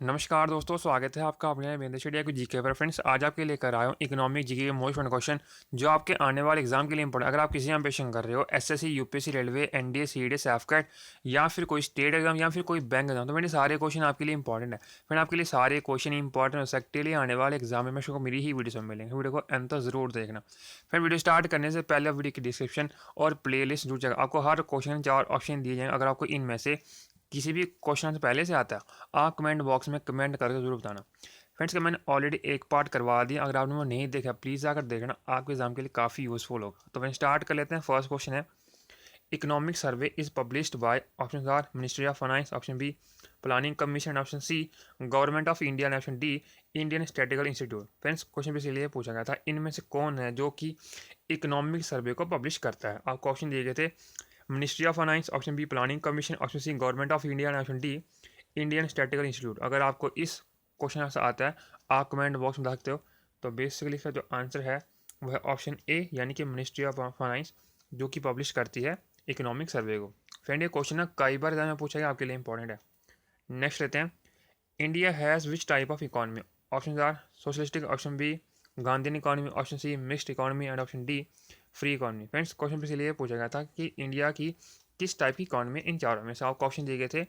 नमस्कार दोस्तों, स्वागत है आपका अपने बेंदेश इंडिया की जीके पर। फ्रेंड्स, आज आपके लेकर आया हूँ इकोनॉमिक जीके के मोस्ट इम्पोर्टेंट क्वेश्चन जो आपके आने वाले एग्जाम के लिए इंपॉर्टेंट। अगर आप किसी एम्बिशन कर रहे हो, SSC, UPSC, railway, NDA, CDA, सैफकेट या फिर कोई स्टेट एग्जाम या फिर कोई बैंक एग्जाम, तो मेरे सारे क्वेश्चन आपके लिए इंपॉर्टेंट है। फ्रेंड, आपके लिए सारे क्वेश्चन इंपॉर्टेंट हो सकते हैं लिए आने वाले एग्जाम में मैं मेरी ही वीडियो में मिलेंगे। वीडियो को अंत तक जरूर देखना। फिर वीडियो स्टार्ट करने से पहले वीडियो की डिस्क्रिप्शन और प्ले लिस्ट जुड़ जाएगा। आपको हर क्वेश्चन 4 ऑप्शन दिए जाएंगे। अगर आपको इनमें से किसी भी क्वेश्चन से पहले से आता है, आप कमेंट बॉक्स में कमेंट करके जरूर बताना। फ्रेंड्स, का मैंने ऑलरेडी एक पार्ट करवा दिया, अगर आपने वो नहीं देखा प्लीज़ आकर देखना, आपके एग्जाम के लिए काफ़ी यूजफुल होगा। तो मैं स्टार्ट कर लेते हैं। फर्स्ट क्वेश्चन है, economic survey is published by, option A ministry of finance, option B planning commission, option C government of India, option D Indian statistical institute. Friends, question इसलिए पूछा गया था इनमें से कौन है जो कि इकोनॉमिक सर्वे को पब्लिश करता है। आपको ऑप्शन दिए गए थे ministry of finance, option B planning commission, option C government of India, option D Indian statistical institute. अगर आपको इस क्वेश्चन से आता है, आप कमेंट बॉक्स में बता सकते हो। तो बेसिकली इसका जो आंसर है वह ऑप्शन ए यानी कि मिनिस्ट्री ऑफ फाइनेंस, जो कि पब्लिश करती है इकोनॉमिक सर्वे को। फ्रेंड, ये क्वेश्चन ना कई बार एग्जाम में पूछा गया, आपके लिए इंपॉर्टेंट है। नेक्स्ट लेते हैं, India has which type of economy, option A socialistic, option B Gandhian economy, option C mixed economy and option D free economy. Friends, question इसलिए पूछा गया था कि इंडिया की किस टाइप की इकॉनमी, इन चारों में से आपको ऑप्शन दिए गए थे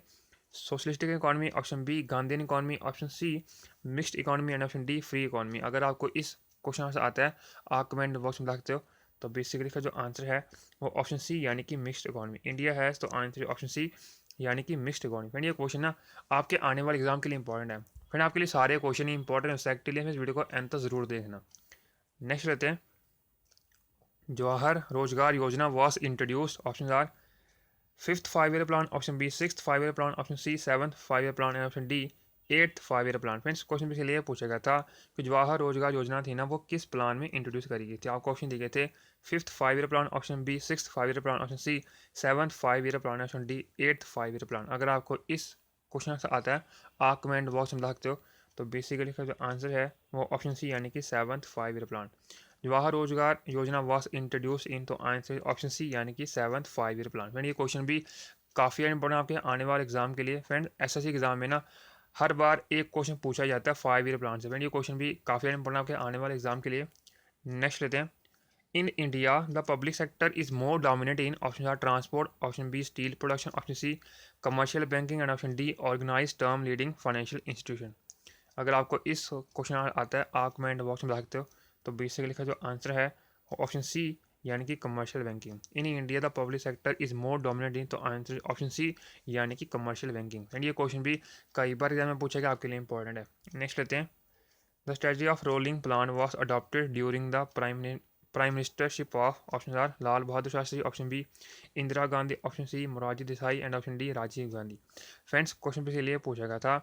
socialistic economy, option B Gandhian economy, option C mixed economy and option D free economy. अगर आपको इस क्वेश्चन से आता है, आप कमेंट बॉक्स में बता सकते हो। तो बेसिकली इसका जो आंसर है वो ऑप्शन सी यानी कि मिक्स्ड इकॉनमी। इंडिया हैज़, तो आंसर ऑप्शन सी यानी कि मिक्स्ड इकॉनमी। फ्रेंड, ये क्वेश्चन ना आपके आने वाले एग्जाम के लिए इंपॉर्टेंट है। फ्रेंड, आपके लिए सारे क्वेश्चन ही इंपॉर्टेंट है, उसके लिए इस वीडियो को एंड तक जरूर देखना। नेक्स्ट लेते हैं, Jawahar Rozgar Yojana was introduced, option A fifth 5 year plan, option B six 5 year plan, option C seventh 5 year plan and option D eighth 5 year plan. Friends, question इसलिए पूछा गया था कि जवाहर रोजगार योजना थी ना, वो किस प्लान में इंट्रोड्यूस करी गई थी। आपको ऑप्शन दिए गए थे fifth 5 year plan, option B six 5 year plan, option C seventh 5 year plan, option D eighth 5 year plan. अगर आपको इस क्वेश्चन से आता है, आप कमेंट बॉक्स में बता सकते हो। तो बेसिकली इसका जो आंसर है वो ऑप्शन सी यानी कि seventh 5 year plan. Jawahar Rozgar Yojana was introduce इन, तो आंसर ऑप्शन सी यानी कि सेवन्थ 5 ईयर प्लान। फ्रेंड, ये क्वेश्चन भी काफ़ी इंपॉर्टेंट आपके आने वाले एग्जाम के लिए। फ्रेंड, एसएससी एग्जाम में ना हर बार एक क्वेश्चन पूछा जाता है 5 ईयर प्लान से। फ्रेंड, ये क्वेश्चन भी काफ़ी इंपॉर्टेंट आपके आने वाले एग्जाम के लिए। नेक्स्ट लेते हैं, in India the public sector is more dominate in, option A transport, option B steel production, option C commercial banking and option D organise term leading financial institution. अगर आपको इस क्वेश्चन आता है, आप कमेंट बॉक्स में बता सकते हो। तो बेसिकली का जो आंसर है ऑप्शन सी यानी कि commercial banking. In India the public sector is more dominate इन, तो आंसर ऑप्शन सी यानी कि कमर्शियल बैंकिंग। एंड ये क्वेश्चन भी कई बार एग्जाम में पूछा गया, आपके लिए इंपॉर्टेंट है। नेक्स्ट लेते हैं, the strategy of rolling plan was adopted during the prime ministership of, option A Lal Bahadur Shastri, option B Indira Gandhi, option C Morarji Desai and option D Rajiv Gandhi. Friends, question पे इसलिए पूछा गया था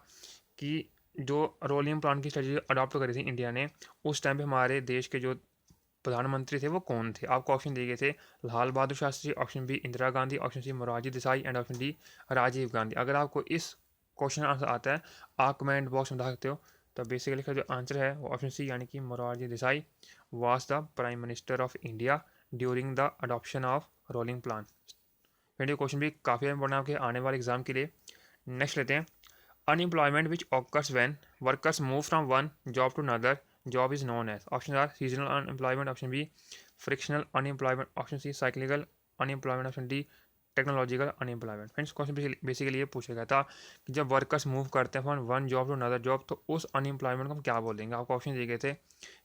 कि जो रोलिंग प्लान की स्ट्रेटजी अडॉप्ट करी थी इंडिया ने, उस टाइम पे हमारे देश के जो प्रधानमंत्री थे वो कौन थे। आपको ऑप्शन दिए गए थे Lal Bahadur Shastri, option B Indira Gandhi, option C Morarji Desai and option D Rajiv Gandhi. अगर आपको इस क्वेश्चन आंसर आता है, आप कमेंट बॉक्स में बता सकते हो। तो बेसिकली का जो आंसर है वो ऑप्शन सी यानी कि Morarji Desai was the prime minister of India during the adoption of rolling plan. फिर ये क्वेश्चन भी काफ़ी इंपॉर्टेंट आपके आने वाले एग्जाम के लिए। नेक्स्ट लेते हैं, unemployment which occurs when workers move from one job to another job is known as, options are seasonal unemployment, option B frictional unemployment, option C cyclical unemployment, option D technological unemployment. Friends, question basically ये पूछा गया था कि जब workers move करते हैं from one job to another job, तो उस अनएम्प्लॉयमेंट को हम क्या बोलेंगे। आपको ऑप्शन दिए गए थे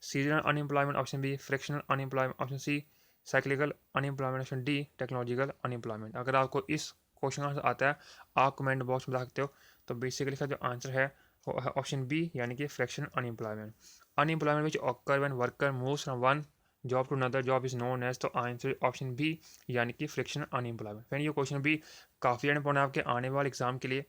seasonal unemployment, option B frictional unemployment, option C cyclical unemployment, option D technological unemployment. अगर आपको इस क्वेश्चन आता है, आप कमेंट बॉक्स में बता सकते हो। तो बेसिकली इसका जो आंसर है वो है ऑप्शन बी यानी कि fraction unemployment. Unemployment which occur when worker moves from one job to another job is known as, तो आंसर ऑप्शन बी यानी कि फ्रिक्शन अनएम्प्लॉयमेंट। फ्रेंड, ये क्वेश्चन भी काफ़ी इंपॉर्टेंट है आपके आने वाले एग्जाम के लिए।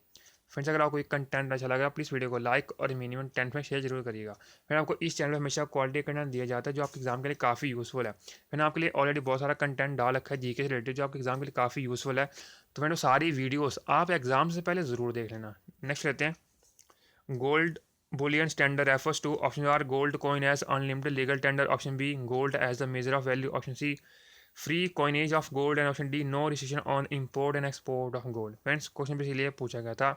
फ्रेंड्स, अगर आपको कंटेंट अच्छा लगा प्लीज़ वीडियो को लाइक और मिनिमम 10 में शेयर जरूर करिएगा। फिर आपको इस चैनल पर हमेशा क्वालिटी कंटेंट दिया जाता है जो आपके एग्जाम के लिए काफ़ी यूज़फुल है। फिर आपके लिए ऑलरेडी बहुत सारा कंटेंट डाल रखा है जीके से रिलेटेड जो आपके एग्जाम के लिए काफ़ी यूज़फुल है। तो मैंने सारी वीडियोस आप एग्जाम से पहले ज़रूर देख लेना। नेक्स्ट लेते हैं, gold bullion standard refers to, option are gold coin as unlimited legal tender, option B gold as the measure of value, option C free coinage of gold and option D no restriction on import and export of gold। Friends, question पे इसलिए पूछा गया था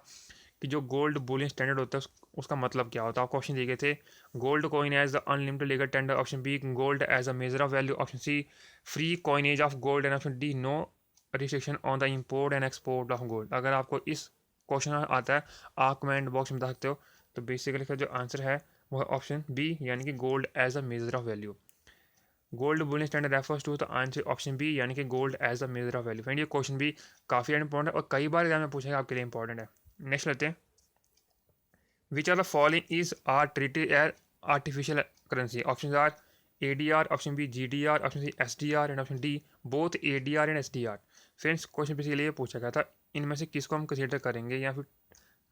कि जो gold bullion standard होता है उसका मतलब क्या होता है। क्वेश्चन दिए गए थे, gold coin as the unlimited legal tender, option B gold as a measure of value, option C free coinage of gold, and option D no restriction on the import and export of gold. अगर आपको इस question आता है आप comment box में बता सकते हो। तो बेसिकली इसका जो आंसर है वो है ऑप्शन बी, यानी कि gold as a measure of value. Gold bullion standard refers to, तो आंसर ऑप्शन बी, यानी कि gold as a measure of value. Friend ये क्वेश्चन भी काफ़ी इंपॉर्टेंट है और कई बार एग्जाम में पूछेगा, आपके लिए इंपॉर्टेंट है। नेक्स्ट लेते हैं, which are the following is are treated as artificial currency, option A A D R, option B G D R, option C S D R, and option D both A D R and S D R. Friends question basically ये पूछा गया था, इनमें से किसको हम consider करेंगे या फिर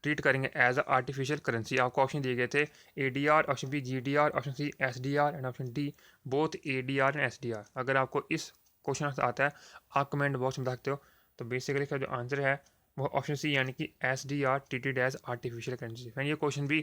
ट्रीट करेंगे एज अ आर्टिफिशियल करेंसी। आपको ऑप्शन दिए गए थे A D R, option B G D R, option C S D R, and option D both A D R and S D R. अगर आपको इस क्वेश्चन आता है आप कमेंट बॉक्स में सकते हो। तो बेसिकली इसका जो आंसर है वो ऑप्शन सी, यानी कि S D R treated as artificial currency. Friend ये क्वेश्चन भी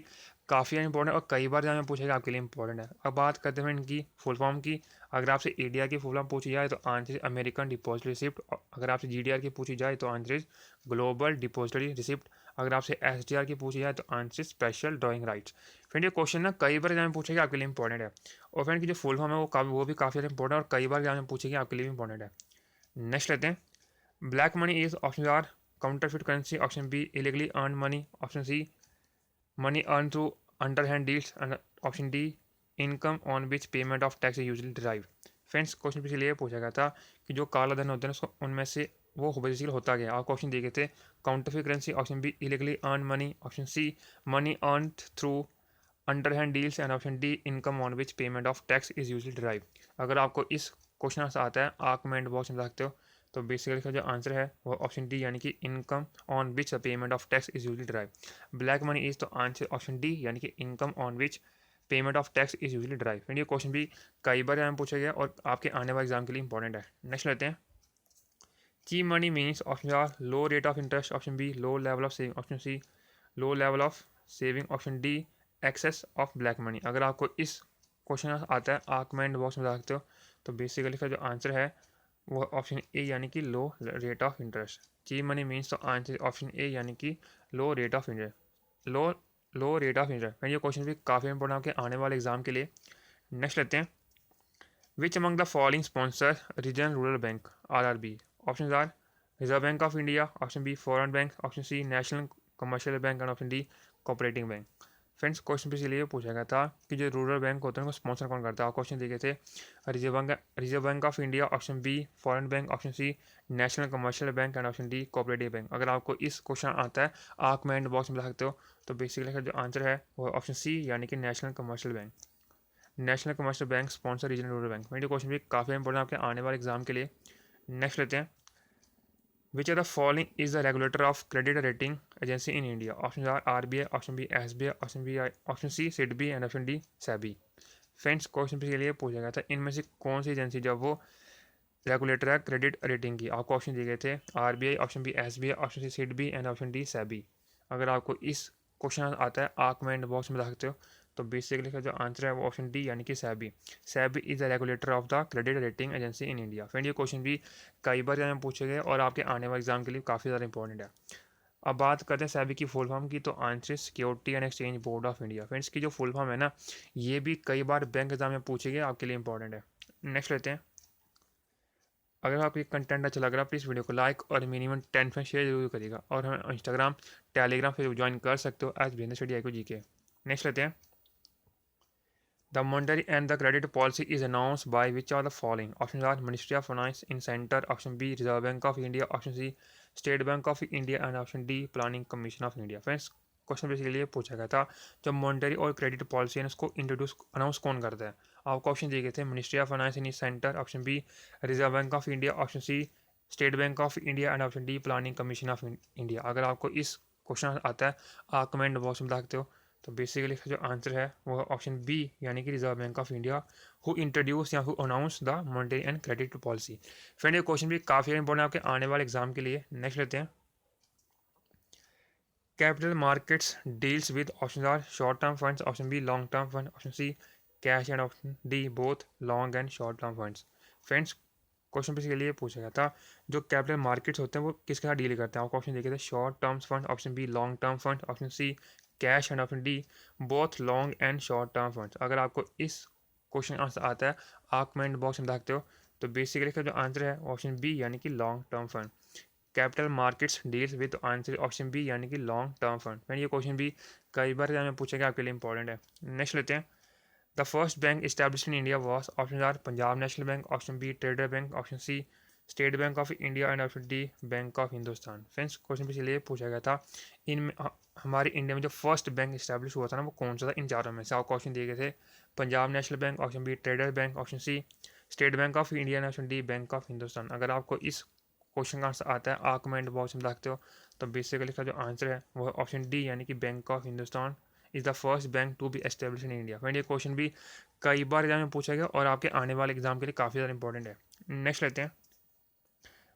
काफ़ी इंपॉर्टेंट और कई बार में पूछेगा, आपके लिए इंपॉर्टेंट है। अब बात करते हैं इनकी फुल फॉर्म की। अगर आपसे ए डी आर की फुल फॉर्म पूछी जाए तो आंसर अमेरिकन डिपॉजिटरी रिसिप्ट। अगर आपसे जी डी आर की पूछी जाए तो आंसर ग्लोबल डिपॉजिटरी रिसिप्ट। अगर आपसे एस डी आर की पूछी जाए तो answer special drawing rights. Friend ये क्वेश्चन ना कई बार एग्जाम में पूछेगा, आपके लिए इंपॉर्टेंट है। और फ्रेंड की जो फुल फॉर्म है वो भी काफ़ी इंपॉर्टेंट और कई बार एग्जाम में पूछेगी, आपके लिए भी इंपॉर्टेंट है। नेक्स्ट लेते हैं, black money is, option A counterfeit currency, option B illegally earn money, option C money earn through underhand deals, and option D income on which payment of tax usually drive. Friends question पिछले लिए पूछा गया था कि जो काला धन होता है उसको उनमें से वो बेसिकली होता गया। और क्वेश्चन दिए गए थे counterfeit currency, option B illegally earn money, option C money earn through underhand deals, and option D income on which payment of tax is usually drive. अगर आपको इस क्वेश्चन से आता है आप कमेंट बॉक्स में सकते हो। तो बेसिकली इसका जो आंसर है वो ऑप्शन डी, यानी कि income on which the payment of tax is usually drive. Black money is तो आंसर ऑप्शन डी, यानी कि income on which payment of tax is usually drive. ये क्वेश्चन भी कई बार यहाँ पूछा गया और आपके आने वाले एग्जाम के लिए इंपॉर्टेंट है। नेक्स्ट लेते हैं, cheap money means, option A low rate of interest, option B low level of saving, option C low level of saving, option D excess of black money. अगर आपको इस क्वेश्चन आता है आप कमेंट बॉक्स में बता सकते हो। तो बेसिकली इसका जो आंसर है वो ऑप्शन ए, यानी कि low rate of interest. Cheap money means तो आंसर ऑप्शन ए, यानी कि low rate of interest, low rate of interest. ये क्वेश्चन भी काफ़ी इंपॉर्टेंट आपके आने वाले एग्जाम के लिए। नेक्स्ट लेते हैं, which among the following sponsor regional rural bank R R B, option A reserve bank of India, option B foreign bank, option C national commercial bank, and option D cooperative bank. Friends question पे इसलिए पूछा गया था कि जो rural bank होते हैं उनको स्पॉन्सर कौन करता है। क्वेश्चन दिए गए थे reserve bank of India, option B foreign bank, option C national commercial bank, and option D cooperative bank. अगर आपको इस क्वेश्चन आता है आप कमेंट बॉक्स में बता सकते हो। तो बेसिकली जो आंसर है वो ऑप्शन सी, यानी कि national commercial bank. National commercial bank sponsor regional rural bank. मेरी क्वेश्चन भी काफ़ी इंपॉर्टेंट आपके आने वाले एग्जाम के लिए। नेक्स्ट लेते हैं, which are the following is the regulator of credit rating agency in India, option R R B I, option B S B I, option B I, option C SIDBI, and option D SEBI. Friends question के लिए पूछा गया था इनमें से कौन सी agency जब वो रेगुलेटर है क्रेडिट रेटिंग की। आपको ऑप्शन दिए गए थे R B I, option B S B I, option C SIDBI, and option D SEBI. अगर आपको इस क्वेश्चन आता है आप कमेंट बॉक्स में बता सकते हो। तो बेसिकली का जो आंसर है वो ऑप्शन डी, यानी कि SEBI. SEBI is the regulator of the credit rating agency in India. Friend ये क्वेश्चन भी कई बार यहाँ पूछे गए और आपके आने वाले एग्जाम के लिए काफ़ी ज़्यादा इंपॉर्टेंट है। अब बात करते हैं सेबी की फुल फॉर्म की। तो answer security and exchange board of India. Friends की जो फुल फॉर्म है ना ये भी कई बार बैंक एग्जाम में पूछे गए, आपके लिए इंपॉर्टेंट है। नेक्स्ट लेते हैं, अगर आपको ये कंटेंट अच्छा लग रहा है प्लीज़ वीडियो को लाइक और मिनिमम 10 फ्रेंड शेयर जरूर करिएगा। और हमें इंस्टाग्राम टेलीग्राम पे ज्वाइन कर सकते हो एज बिजनेस स्टडी आई को जी के। नेक्स्ट लेते हैं, the monetary and the credit policy is announced by which of the following? Options are Ministry of Finance in center, option B Reserve Bank of India, option C State Bank of India, and option D Planning Commission of India. Friends question basically पूछा गया था जब monetary और credit policy है उसको introduce announce कौन करता है। आपको ऑप्शन दिए गए थे ministry of finance in centre, option B reserve bank of India, option C state bank of India, and option D planning commission of India. अगर आपको इस क्वेश्चन आता है आप कमेंट बॉक्स में बता सकते हो। तो बेसिकली इसका जो आंसर है वो ऑप्शन बी, यानी कि Reserve bank of India who introduce या who announce the monetary and credit policy. Friend ये क्वेश्चन भी काफ़ी इंपॉर्टेंट आपके आने वाले एग्जाम के लिए। नेक्स्ट लेते हैं, capital markets deals with, option R short term funds, option B long term fund, option C cash, and option D both long and short term funds. Friends question basically ये पूछा गया था, जो capital markets होते हैं वो किसके साथ डील करते हैं। आपको ऑप्शन देखे थे, short terms fund, option B long term fund, option C cash and option D both long and short term fund. अगर आपको इस क्वेश्चन आंसर आता है, आप कमेंट बॉक्स में देखते हो, तो बेसिकली इसका जो आंसर है ऑप्शन बी यानी कि long term fund. Capital markets deals with answer option B यानी कि लॉन्ग टर्म फंड। फ्रेंड ये क्वेश्चन भी कई बार एग्जाम में पूछा गया, आपके लिए इंपॉर्टेंट है। नेक्स्ट लेते हैं, the first bank established in India was, option R Punjab national bank, option B trader bank, option C state bank of India and option D bank of Hindustan. Friends question इसलिए पूछा गया था, इन हमारे इंडिया में जो फर्स्ट बैंक इस्टेब्लिश हुआ था ना, वो कौन सा था इन चारों में से। आपको ऑप्शन दिए गए थे, Punjab national bank, option B trader bank, option C state bank of India and option D bank of Hindustan. अगर आपको इस क्वेश्चन का आंसर आता है, आप कमेंट बॉक्स में देखते हो, तो बेसिकली इसका जो आंसर है वो ऑप्शन डी यानी कि bank of Hindustan is the first bank to be establish in India. Friend ये क्वेश्चन भी कई बार एग्जाम में पूछा गया और आपके आने वाले एग्जाम के लिए काफ़ी ज़्यादा इंपॉर्टेंट है। नेक्स्ट लेते हैं,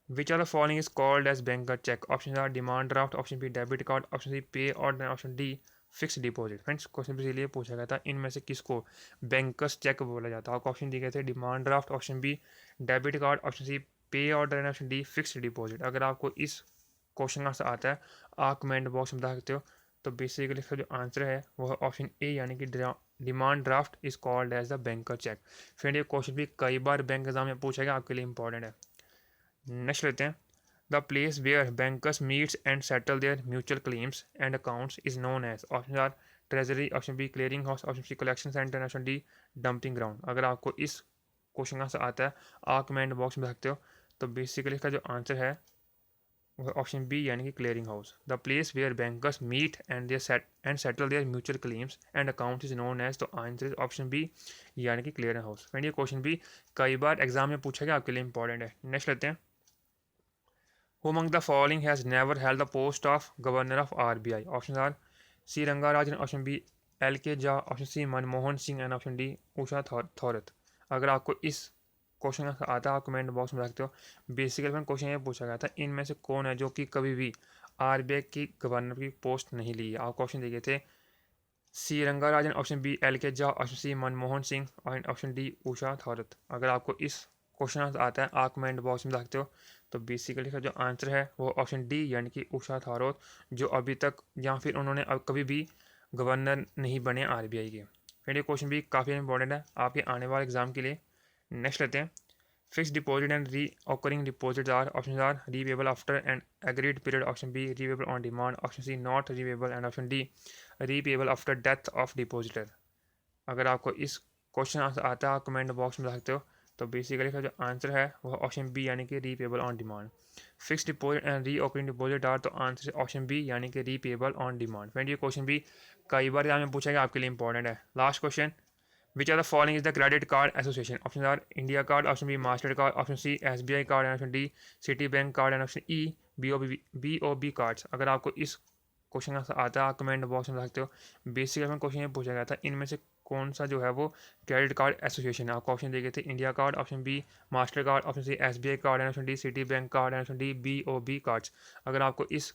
which are the following is called as banker cheque. Option R demand draft, option B debit card, option C pay order, option D fix deposit. Friends question इसीलिए पूछा गया था, इनमें से किसको बैंकर्स चेक बोला जाता है। आपको ऑप्शन दिए गए थे, demand draft, option B debit card, option C pay order and option D fix deposit. अगर आपको इस क्वेश्चन का आंसर आता है, आप कमेंट बॉक्स में बता सकते हो, तो बेसिकली इसका जो आंसर है वो है ऑप्शन ए यानी कि demand draft is called as the banker cheque. Friend ये क्वेश्चन भी कई बार बैंक एग्जाम में पूछा गया, आपके लिए इंपॉर्टेंट है। नेक्स्ट लेते हैं, the place where bankers meets and settle their mutual claims and accounts is known as, option R treasury, option B clearing house, option C collection centre, option D dumping ground. अगर आपको इस question का answer आता है, आप comment box में सकते हो, तो बेसिकली इसका जो आंसर है ऑप्शन बी यानी कि clearing house. The place where bankers meet and settle their mutual claims and account is known as, तो आंसर ऑप्शन बी यानी कि क्लियरिंग हाउस। फ्रेंड ये क्वेश्चन भी कई बार एग्जाम में पूछा गया, आपके लिए इंपॉर्टेंट है। नेक्स्ट लेते हैं, who among the following has never held the post of governor of RBI. Option R C Rangarajan, option B L K Jha, option C Manmohan Singh and option D Usha Thorat. अगर आपको इस क्वेश्चन का आता है, आप कमेंट बॉक्स में रखते हो। बेसिकली में क्वेश्चन ये पूछा गया था, इनमें से कौन है जो कि कभी भी आरबीआई की गवर्नर की पोस्ट नहीं ली है। आप क्वेश्चन दिए थे, सी Rangarajan, option B L K Jha, option C Manmohan Singh और ऑप्शन डी उषा थोरत। अगर आपको इस क्वेश्चन आता है, आप कमेंट बॉक्स में रखते हो, तो बेसिकली का जो आंसर है वो ऑप्शन डी यानी कि उषा थोरत, जो अभी तक या फिर उन्होंने अब कभी भी गवर्नर नहीं बने आरबीआई के। फिर ये क्वेश्चन भी काफ़ी इंपॉर्टेंट है आपके आने वाले एग्जाम के लिए। नेक्स्ट लेते हैं, fix deposit and recurring deposit are, option R repayable after an agreed period, option B repayable on demand, option C not repayable and option D repayable after death of depositor. अगर आपको इस question answer आता है, आप comment box में सकते हो, तो बेसिकली का जो आंसर है वह ऑप्शन बी यानी कि repayable on demand. Fix deposit and री ओपनिंग डिपॉजिट आर, तो आंसर ऑप्शन बी यानी कि रीपेबल ऑन डिमांड। फ्रेंड ये क्वेश्चन भी कई बार यहाँ में पूछा गया, आपके लिए इंपॉर्टेंट है। Last question, which are the following is the credit card association. Option R India card, option B Mastercard, option C SBI card and option D Citi bank card and option E BOB cards. अगर आपको इस question का आता है, आप comment box में सकते हो। बेसिकली में क्वेश्चन ये पूछा गया था, इनमें से कौन सा जो है वो क्रेडिट कार्ड एसोसिएशन है। आपको ऑप्शन दिए गए थे, India card, option B Mastercard, option C SBI card and option D Citi bank card and option D BOB cards. अगर आपको इस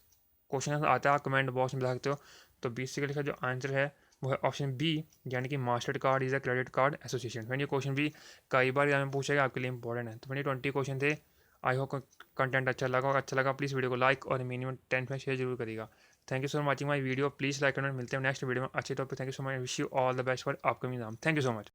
क्वेश्चन आता है, आप कमेंट बॉक्स में सकते हो, तो बेसिकली का जो आंसर है वो है ऑप्शन बी यानी कि master card is a credit card association. Friend ये क्वेश्चन भी कई बार यहाँ में पूछा गया, आपके लिए इंपॉर्टेंट है। तो फ्रेंड 20 क्वेश्चन थे। आई होप कंटेंट अच्छा लगा प्लीज़ वीडियो को लाइक और मिनिमम 10 में शेयर जरूर करिएगा। Thank you so much watching my video, please like करना। मिलते हैं नेक्स्ट वीडियो में अच्छे topic. Thank you so much, wish you all the best for upcoming exam. Thank you so much.